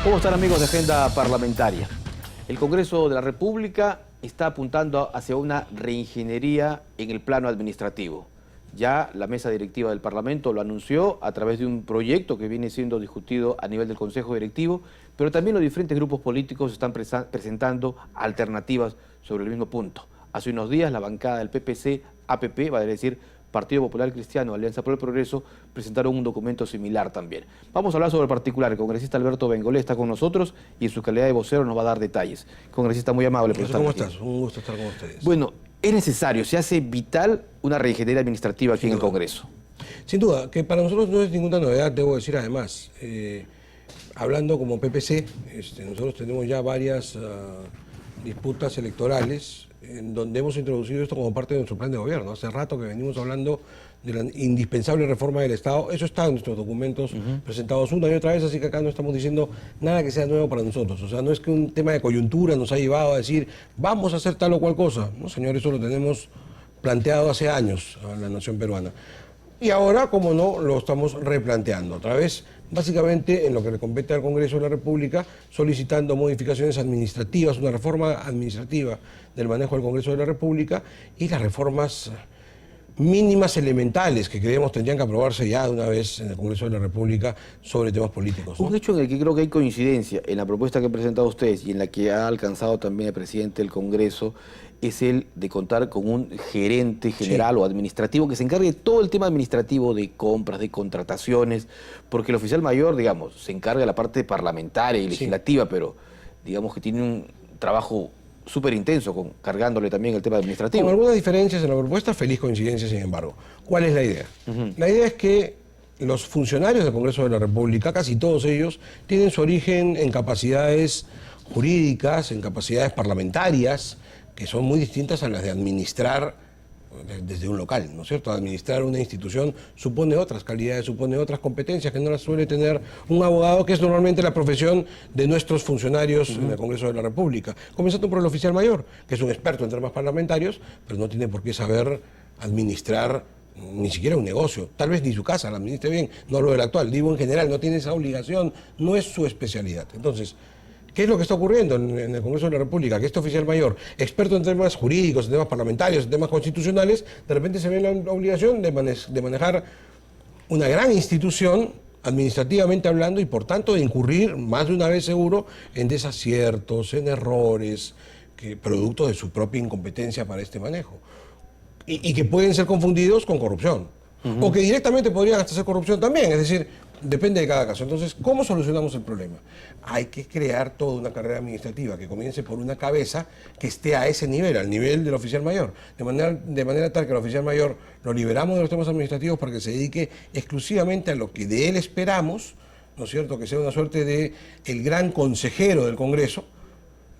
¿Cómo están, amigos de Agenda Parlamentaria? El Congreso de la República está apuntando hacia una reingeniería en el plano administrativo. Ya la mesa directiva del Parlamento lo anunció a través de un proyecto que viene siendo discutido a nivel del Consejo Directivo, pero también los diferentes grupos políticos están presentando alternativas sobre el mismo punto. Hace unos días la bancada del PPC-APP, va a decir Partido Popular Cristiano, Alianza por el Progreso, presentaron un documento similar también. Vamos a hablar sobre el particular. El congresista Alberto Bengolé está con nosotros y en su calidad de vocero nos va a dar detalles. Congresista muy amable por estar aquí. ¿Cómo estás? Un gusto estar con ustedes. Bueno, es necesario, se hace vital una reingeniería administrativa aquí en el Congreso. Sin duda, que para nosotros no es ninguna novedad, debo decir además. Hablando como PPC, nosotros tenemos ya varias disputas electorales en donde hemos introducido esto como parte de nuestro plan de gobierno. Hace rato que venimos hablando de la indispensable reforma del Estado. Eso está en nuestros documentos presentados una y otra vez, así que acá no estamos diciendo nada que sea nuevo para nosotros. O sea, no es que un tema de coyuntura nos ha llevado a decir vamos a hacer tal o cual cosa. No, señor, eso lo tenemos planteado hace años a la nación peruana. Y ahora, como no, lo estamos replanteando otra vez, básicamente en lo que le compete al Congreso de la República, solicitando modificaciones administrativas, una reforma administrativa del manejo del Congreso de la República y las reformas mínimas elementales que creemos tendrían que aprobarse ya de una vez en el Congreso de la República sobre temas políticos, ¿no? Un hecho en el que creo que hay coincidencia en la propuesta que han presentado ustedes y en la que ha alcanzado también el presidente del Congreso es el de contar con un gerente general o administrativo que se encargue de todo el tema administrativo de compras, de contrataciones, porque el oficial mayor, digamos, se encarga de la parte parlamentaria y legislativa, pero digamos que tiene un trabajo súper intenso, cargándole también el tema administrativo. Con algunas diferencias en la propuesta, feliz coincidencia, sin embargo. ¿Cuál es la idea? La idea es que los funcionarios del Congreso de la República, casi todos ellos, tienen su origen en capacidades jurídicas, en capacidades parlamentarias, que son muy distintas a las de administrar desde un local, ¿no es cierto? Administrar una institución supone otras calidades, supone otras competencias que no las suele tener un abogado, que es normalmente la profesión de nuestros funcionarios en el Congreso de la República. Comenzando por el oficial mayor, que es un experto en temas parlamentarios, pero no tiene por qué saber administrar ni siquiera un negocio, tal vez ni su casa la administre bien, no lo del actual, digo en general, no tiene esa obligación, no es su especialidad. Entonces, ¿qué es lo que está ocurriendo en el Congreso de la República? Que este oficial mayor, experto en temas jurídicos, en temas parlamentarios, en temas constitucionales, de repente se ve en la obligación de manejar una gran institución, administrativamente hablando, y por tanto de incurrir más de una vez seguro en desaciertos, en errores, producto de su propia incompetencia para este manejo. Y que pueden ser confundidos con corrupción. O que directamente podrían hasta ser corrupción también, es decir, depende de cada caso. Entonces, ¿cómo solucionamos el problema? Hay que crear toda una carrera administrativa que comience por una cabeza que esté a ese nivel, al nivel del oficial mayor. De manera tal que el oficial mayor lo liberamos de los temas administrativos para que se dedique exclusivamente a lo que de él esperamos, ¿no es cierto? Que sea una suerte de el gran consejero del Congreso,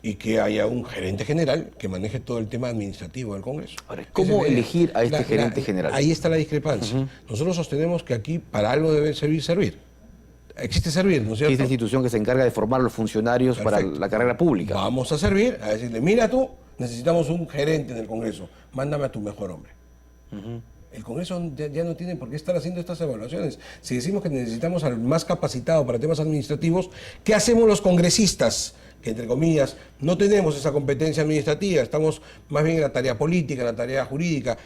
y que haya un gerente general que maneje todo el tema administrativo del Congreso. Ahora, ¿cómo elegir a este gerente general? Ahí está la discrepancia. Nosotros sostenemos que aquí para algo debe servir. Existe servir, ¿no es cierto? Es la institución que se encarga de formar a los funcionarios para la carrera pública. Vamos a servir, a decirle, mira tú, necesitamos un gerente en el Congreso, mándame a tu mejor hombre. El Congreso ya no tiene por qué estar haciendo estas evaluaciones. Si decimos que necesitamos al más capacitado para temas administrativos, ¿qué hacemos los congresistas? Que entre comillas no tenemos esa competencia administrativa, estamos más bien en la tarea política, en la tarea jurídica.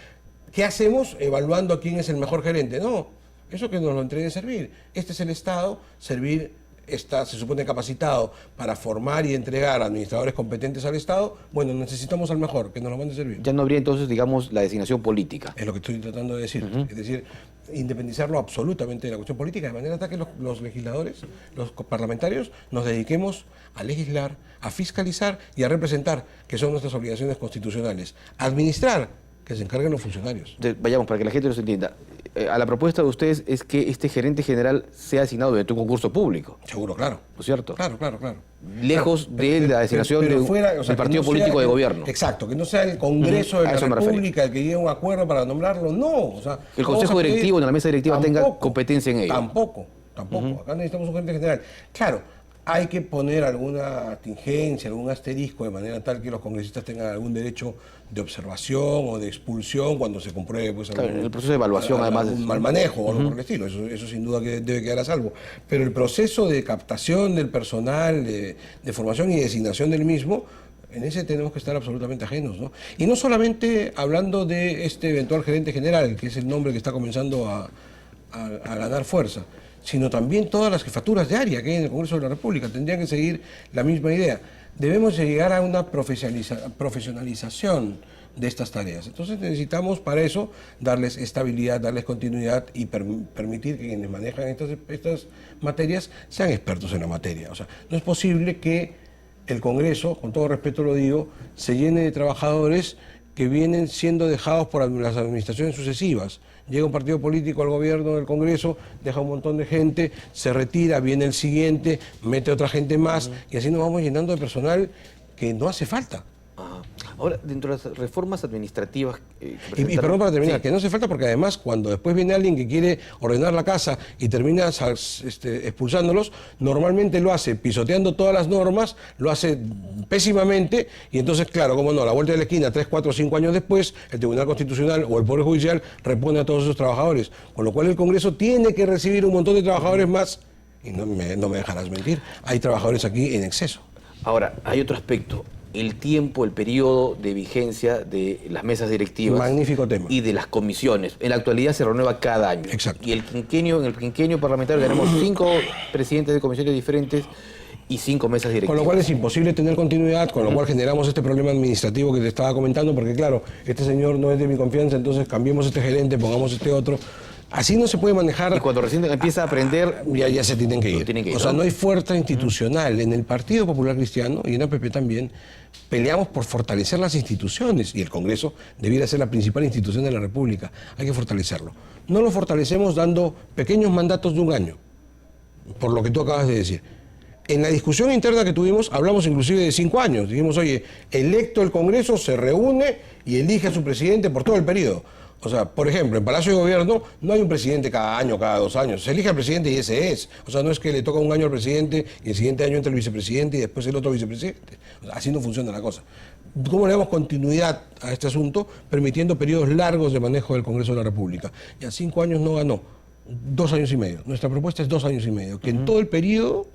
¿Qué hacemos evaluando a quién es el mejor gerente? No, eso que nos lo entregue servir. Este es el Estado, servir está, se supone, capacitado para formar y entregar administradores competentes al Estado. Bueno, necesitamos al mejor, que nos lo mande servir. Ya no habría entonces, digamos, la designación política. Es lo que estoy tratando de decir. Es decir, independizarlo absolutamente de la cuestión política, de manera tal que los legisladores, los parlamentarios, nos dediquemos a legislar, a fiscalizar y a representar, que son nuestras obligaciones constitucionales. Administrar, que se encarguen los funcionarios. Vayamos, para que la gente nos entienda. A la propuesta de ustedes es que este gerente general sea asignado mediante un concurso público. Seguro, claro. ¿No es cierto? Claro. Lejos de la designación del partido político de gobierno. Exacto, que no sea el Congreso de la República el que llegue a un acuerdo para nombrarlo, no. O sea, el Consejo Directivo, en la mesa directiva, tenga competencia en ello. Tampoco. Acá necesitamos un gerente general. Claro, hay que poner alguna tingencia, algún asterisco, de manera tal que los congresistas tengan algún derecho de observación o de expulsión cuando se compruebe pues, claro, el proceso de evaluación, además, un mal manejo o algo por el estilo. Eso sin duda que debe quedar a salvo. Pero el proceso de captación del personal, de formación y designación del mismo, en ese tenemos que estar absolutamente ajenos, ¿no? Y no solamente hablando de este eventual gerente general, que es el nombre que está comenzando a ganar fuerza, sino también todas las jefaturas de área que hay en el Congreso de la República. Tendrían que seguir la misma idea. Debemos llegar a una profesionalización de estas tareas. Entonces necesitamos para eso darles estabilidad, darles continuidad y permitir que quienes manejan estas materias sean expertos en la materia. O sea, no es posible que el Congreso, con todo respeto lo digo, se llene de trabajadores que vienen siendo dejados por las administraciones sucesivas. Llega un partido político al gobierno del Congreso, deja un montón de gente, se retira, viene el siguiente, mete otra gente más, y así nos vamos llenando de personal que no hace falta. Ajá. Ahora, dentro de las reformas administrativas... Y perdón para terminar, sí, que no hace falta porque además cuando después viene alguien que quiere ordenar la casa y termina expulsándolos, normalmente lo hace pisoteando todas las normas, lo hace pésimamente y entonces, claro, cómo no, a la vuelta de la esquina, 3, 4, 5 años después, el Tribunal Constitucional o el Poder Judicial repone a todos esos trabajadores, con lo cual el Congreso tiene que recibir un montón de trabajadores más y no me dejarás mentir, hay trabajadores aquí en exceso. Ahora, hay otro aspecto. El tiempo, el periodo de vigencia de las mesas directivas. Magnífico tema. Y de las comisiones. En la actualidad se renueva cada año. Exacto. Y en el quinquenio parlamentario tenemos 5 presidentes de comisiones diferentes y 5 mesas directivas. Con lo cual es imposible tener continuidad, con lo cual generamos este problema administrativo que te estaba comentando, porque claro, este señor no es de mi confianza, entonces cambiemos este gerente, pongamos este otro. Así no se puede manejar. Y cuando recién empieza a aprender... Ya se tienen que ir. O sea, no hay fuerza institucional. En el Partido Popular Cristiano y en APP también peleamos por fortalecer las instituciones y el Congreso debiera ser la principal institución de la República. Hay que fortalecerlo. No lo fortalecemos dando pequeños mandatos de un año, por lo que tú acabas de decir. En la discusión interna que tuvimos, hablamos inclusive de 5 años. Dijimos, oye, electo el Congreso se reúne y elige a su presidente por todo el periodo. O sea, por ejemplo, en Palacio de Gobierno no hay un presidente cada año, cada 2 años. Se elige al presidente y ese es. O sea, no es que le toca un año al presidente y el siguiente año entra el vicepresidente y después el otro vicepresidente. O sea, así no funciona la cosa. ¿Cómo le damos continuidad a este asunto? Permitiendo periodos largos de manejo del Congreso de la República. Ya 5 años no ganó. 2 años y medio. Nuestra propuesta es 2 años y medio. Que en todo el periodo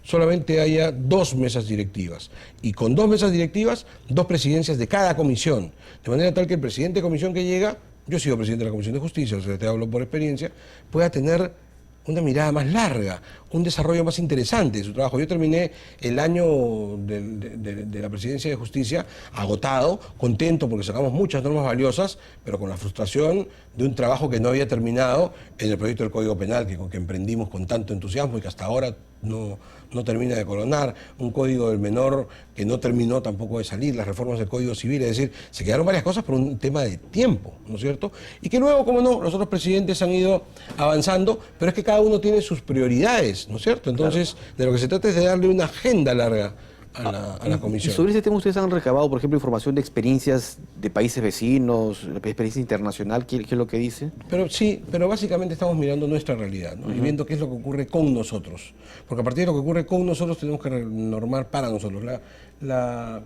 solamente haya 2 mesas directivas. Y con 2 mesas directivas, 2 presidencias de cada comisión. De manera tal que el presidente de comisión que llega... Yo he sido presidente de la Comisión de Justicia, o sea, te hablo por experiencia, pueda tener una mirada más larga, un desarrollo más interesante de su trabajo. Yo terminé el año de la Presidencia de Justicia agotado, contento porque sacamos muchas normas valiosas, pero con la frustración de un trabajo que no había terminado en el proyecto del Código Penal, que emprendimos con tanto entusiasmo y que hasta ahora no termina de coronar, un código del menor que no terminó tampoco de salir, las reformas del Código Civil, es decir, se quedaron varias cosas por un tema de tiempo, ¿no es cierto? Y que luego, como no, los otros presidentes han ido avanzando, pero es que cada uno tiene sus prioridades, ¿no es cierto? Entonces, claro, de lo que se trata es de darle una agenda larga a la comisión. Y sobre ese tema ustedes han recabado, por ejemplo, información de experiencias de países vecinos, la experiencia internacional, ¿qué es lo que dice? Pero sí, pero básicamente estamos mirando nuestra realidad, ¿no? Y viendo qué es lo que ocurre con nosotros. Porque a partir de lo que ocurre con nosotros tenemos que normar para nosotros. La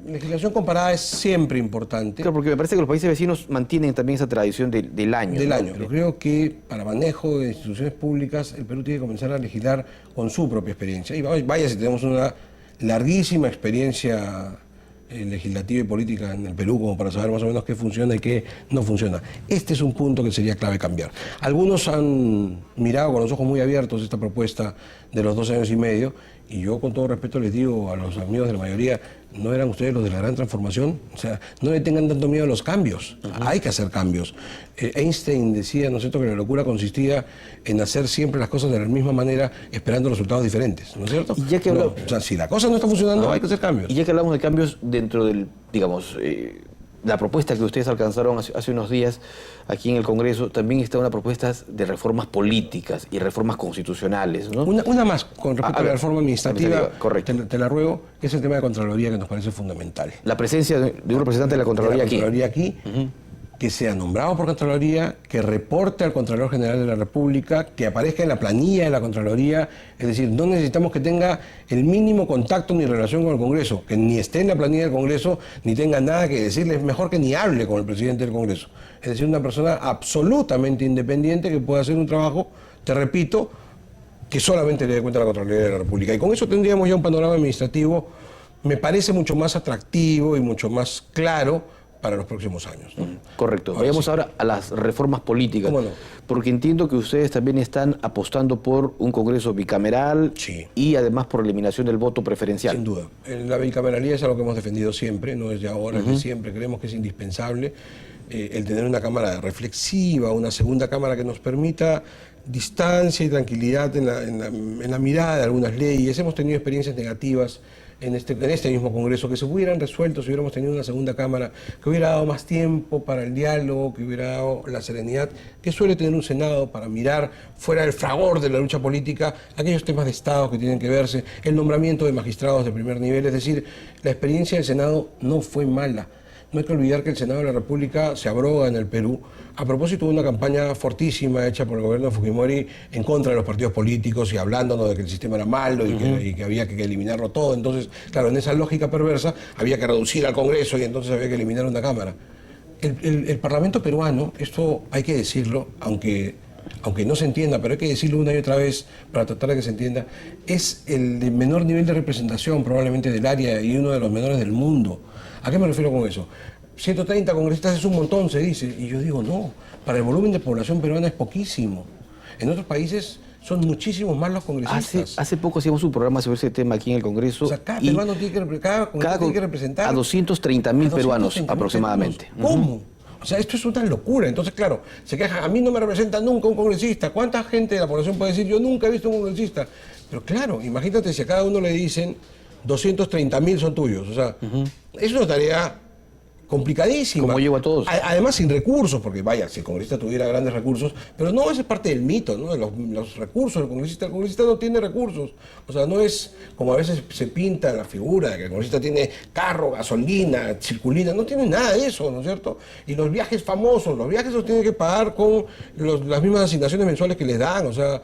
legislación comparada es siempre importante. Claro, porque me parece que los países vecinos mantienen también esa tradición del año. Del año. Pero creo que para manejo de instituciones públicas el Perú tiene que comenzar a legislar con su propia experiencia. Y vaya si tenemos una larguísima experiencia legislativa y política en el Perú como para saber más o menos qué funciona y qué no funciona. Este es un punto que sería clave cambiar. Algunos han mirado con los ojos muy abiertos esta propuesta de los 2 años y medio y yo con todo respeto les digo a los amigos de la mayoría, ¿no eran ustedes los de la gran transformación? O sea, no le tengan tanto miedo a los cambios, hay que hacer cambios. Einstein decía, ¿no es cierto?, que la locura consistía en hacer siempre las cosas de la misma manera esperando resultados diferentes, ¿no es cierto? Y ya que o sea, si la cosa no está funcionando, hay que hacer cambios. Y ya que hablamos de cambios dentro del, digamos, la propuesta que ustedes alcanzaron hace unos días aquí en el Congreso, también está una propuesta de reformas políticas y reformas constitucionales, ¿no? Una más, con respecto a la reforma administrativa, correcto. Te la ruego, es el tema de Contraloría que nos parece fundamental. La presencia de un representante de la Contraloría aquí. La Contraloría aquí, que sea nombrado por Contraloría, que reporte al Contralor General de la República, que aparezca en la planilla de la Contraloría. Es decir, no necesitamos que tenga el mínimo contacto ni relación con el Congreso, que ni esté en la planilla del Congreso, ni tenga nada que decirle. Es mejor que ni hable con el presidente del Congreso. Es decir, una persona absolutamente independiente que pueda hacer un trabajo, te repito, que solamente le dé cuenta a la Contraloría de la República. Y con eso tendríamos ya un panorama administrativo, me parece mucho más atractivo y mucho más claro para los próximos años, ¿no? Correcto. Vayamos ahora a las reformas políticas. ¿Cómo no? Porque entiendo que ustedes también están apostando por un Congreso bicameral y además por la eliminación del voto preferencial. Sin duda. La bicameralidad es algo que hemos defendido siempre, no es de ahora, es de siempre. Creemos que es indispensable el tener una Cámara reflexiva, una segunda Cámara que nos permita distancia y tranquilidad en la mirada de algunas leyes. Hemos tenido experiencias negativas en este mismo Congreso, que se hubieran resuelto si hubiéramos tenido una segunda Cámara, que hubiera dado más tiempo para el diálogo, que hubiera dado la serenidad que suele tener un Senado para mirar fuera del fragor de la lucha política aquellos temas de Estado que tienen que verse, el nombramiento de magistrados de primer nivel. Es decir, la experiencia del Senado no fue mala. No hay que olvidar que el Senado de la República se abroga en el Perú a propósito de una campaña fortísima hecha por el gobierno de Fujimori en contra de los partidos políticos y hablándonos de que el sistema era malo y que había que eliminarlo todo. Entonces, claro, en esa lógica perversa había que reducir al Congreso y entonces había que eliminar una Cámara. El Parlamento peruano, esto hay que decirlo, aunque no se entienda, pero hay que decirlo una y otra vez para tratar de que se entienda, es el de menor nivel de representación probablemente del área y uno de los menores del mundo. ¿A qué me refiero con eso? 130 congresistas es un montón, se dice, y yo digo no, para el volumen de población peruana es poquísimo. En otros países son muchísimos más los congresistas. Hace poco hacíamos un programa sobre ese tema aquí en el Congreso. O sea, cada peruano tiene que representar a 230.000 peruanos aproximadamente. ¿Cómo? O sea, esto es una locura. Entonces, claro, se quejan, a mí no me representa nunca un congresista. ¿Cuánta gente de la población puede decir, yo nunca he visto un congresista? Pero claro, imagínate si a cada uno le dicen 230.000 son tuyos. O sea, es una tarea complicadísima. Como llevo a todos. Además sin recursos, porque vaya, si el congresista tuviera grandes recursos, pero no, esa es parte del mito, ¿no? Los recursos del congresista. El congresista no tiene recursos. O sea, no es como a veces se pinta la figura de que el congresista tiene carro, gasolina, circulina, no tiene nada de eso, ¿no es cierto? Y los viajes famosos, los viajes los tienen que pagar con las mismas asignaciones mensuales que les dan, o sea,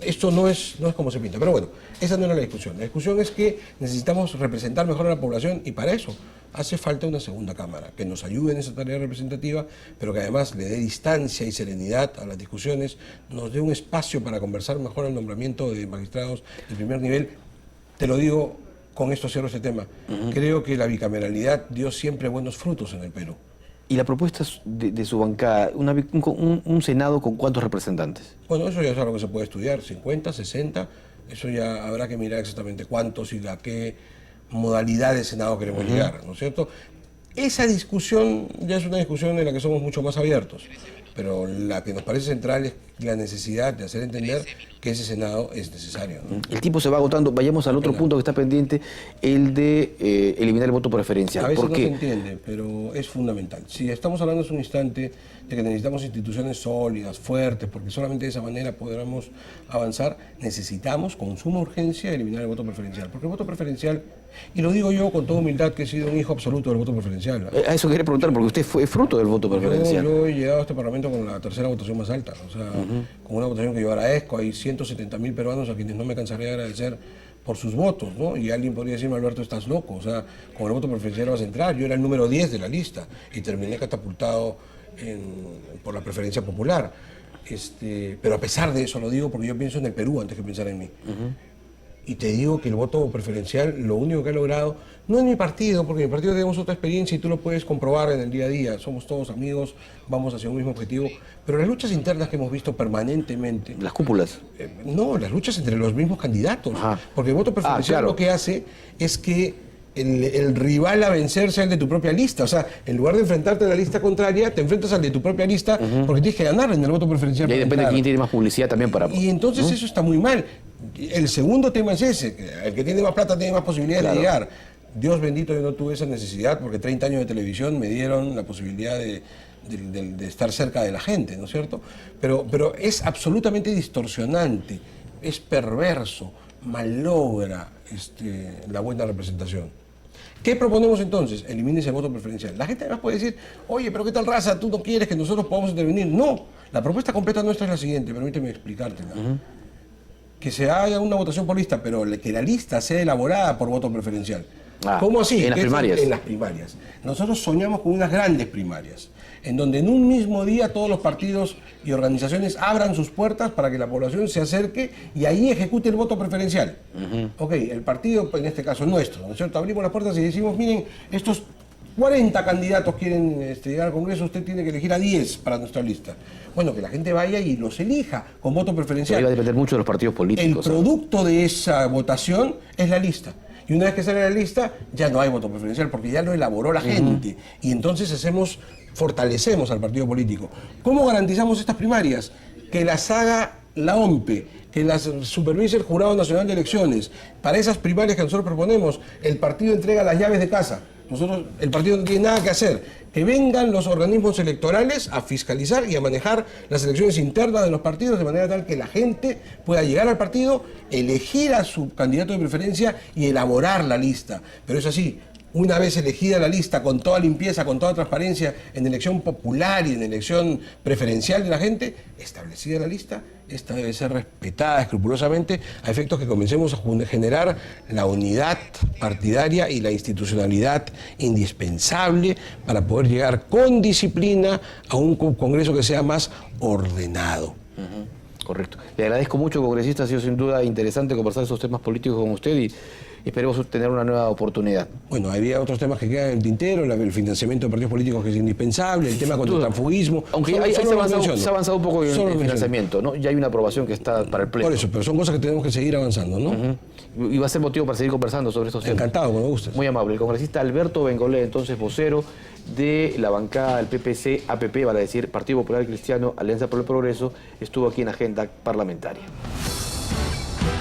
esto no es como se pinta. Pero bueno, esa no era la discusión. La discusión es que necesitamos representar mejor a la población y para eso hace falta una segunda Cámara que nos ayude en esa tarea representativa, pero que además le dé distancia y serenidad a las discusiones, nos dé un espacio para conversar mejor el nombramiento de magistrados de primer nivel. Te lo digo, con esto cierro este tema. Creo que la bicameralidad dio siempre buenos frutos en el Perú. ¿Y la propuesta de su bancada, un Senado con cuántos representantes? Bueno, eso ya es algo que se puede estudiar, 50, 60, eso ya habrá que mirar exactamente cuántos y a qué modalidad de Senado queremos llegar, ¿no es cierto? Esa discusión ya es una discusión en la que somos mucho más abiertos, pero la que nos parece central es la necesidad de hacer entender que ese Senado es necesario, ¿no? El tiempo se va agotando. Vayamos al otro punto que está pendiente, el de eliminar el voto preferencial. A veces ¿Por no qué? se entiende, pero es fundamental. Si estamos hablando hace un instante de que necesitamos instituciones sólidas, fuertes, porque solamente de esa manera podremos avanzar, necesitamos con suma urgencia eliminar el voto preferencial. Porque el voto preferencial, y lo digo yo con toda humildad que he sido un hijo absoluto del voto preferencial. A eso quería preguntar, porque usted fue fruto del voto preferencial. Yo he llegado a este Parlamento con la tercera votación más alta, o sea, con una votación que yo agradezco. Hay 170.000 peruanos a quienes no me cansaré de agradecer por sus votos, ¿no? Y alguien podría decirme, Alberto, estás loco, o sea, con el voto preferencial vas a entrar. Yo era el número 10 de la lista y terminé catapultado por la preferencia popular. Pero a pesar de eso, lo digo porque yo pienso en el Perú antes que pensar en mí. Y te digo que el voto preferencial, lo único que ha logrado, no en mi partido, porque en mi partido tenemos otra experiencia y tú lo puedes comprobar en el día a día, somos todos amigos, vamos hacia un mismo objetivo, pero las luchas internas que hemos visto permanentemente... ¿Las cúpulas? No, las luchas entre los mismos candidatos, porque el voto preferencial lo que hace es que el rival a vencer sea el de tu propia lista. O sea, en lugar de enfrentarte a la lista contraria, te enfrentas al de tu propia lista porque tienes que ganar en el voto preferencial. Y ahí depende de quién tiene más publicidad también para... Y entonces eso está muy mal. El segundo tema es ese, el que tiene más plata tiene más posibilidades de llegar. Dios bendito, yo no tuve esa necesidad porque 30 años de televisión me dieron la posibilidad de estar cerca de la gente, ¿no es cierto? Pero es absolutamente distorsionante, es perverso, malogra la buena representación. ¿Qué proponemos entonces? Elimínese el voto preferencial. La gente además puede decir, oye, pero ¿qué tal raza? ¿Tú no quieres que nosotros podamos intervenir? No, la propuesta completa nuestra es la siguiente, permíteme explicártela. Que se haga una votación por lista, pero que la lista sea elaborada por voto preferencial. ¿Cómo así? En las primarias. En las primarias. Nosotros soñamos con unas grandes primarias, en donde en un mismo día todos los partidos y organizaciones abran sus puertas para que la población se acerque y ahí ejecute el voto preferencial. Ok, el partido, en este caso nuestro, ¿no es cierto? Abrimos las puertas y decimos, miren, estos 40 candidatos quieren llegar al Congreso, usted tiene que elegir a 10 para nuestra lista. Bueno, que la gente vaya y los elija con voto preferencial. Pero va a depender mucho de los partidos políticos. El producto de esa votación es la lista. Y una vez que sale la lista, ya no hay voto preferencial porque ya lo elaboró la gente. Y entonces fortalecemos al partido político. ¿Cómo garantizamos estas primarias? Que las haga la OMPE, que las supervise el Jurado Nacional de Elecciones. Para esas primarias que nosotros proponemos, el partido entrega las llaves de casa. El partido no tiene nada que hacer. Que vengan los organismos electorales a fiscalizar y a manejar las elecciones internas de los partidos de manera tal que la gente pueda llegar al partido, elegir a su candidato de preferencia y elaborar la lista. Pero eso sí, una vez elegida la lista con toda limpieza, con toda transparencia, en elección popular y en elección preferencial de la gente, establecida la lista, esta debe ser respetada escrupulosamente a efectos que comencemos a generar la unidad partidaria y la institucionalidad indispensable para poder llegar con disciplina a un Congreso que sea más ordenado. Correcto. Le agradezco mucho, congresista. Ha sido sin duda interesante conversar esos temas políticos con usted y esperemos tener una nueva oportunidad. Bueno, había otros temas que quedan en el tintero, el financiamiento de partidos políticos que es indispensable, el tema contra el transfugismo. Aunque se ha avanzado un poco en el financiamiento, ¿no? Ya hay una aprobación que está para el pleno. Por eso, pero son cosas que tenemos que seguir avanzando, ¿no? Y va a ser motivo para seguir conversando sobre estos temas. Encantado, cuando gustes. Muy amable. El congresista Alberto Bengolé, entonces vocero de la bancada del PPC-APP, vale decir Partido Popular Cristiano, Alianza por el Progreso, estuvo aquí en Agenda Parlamentaria.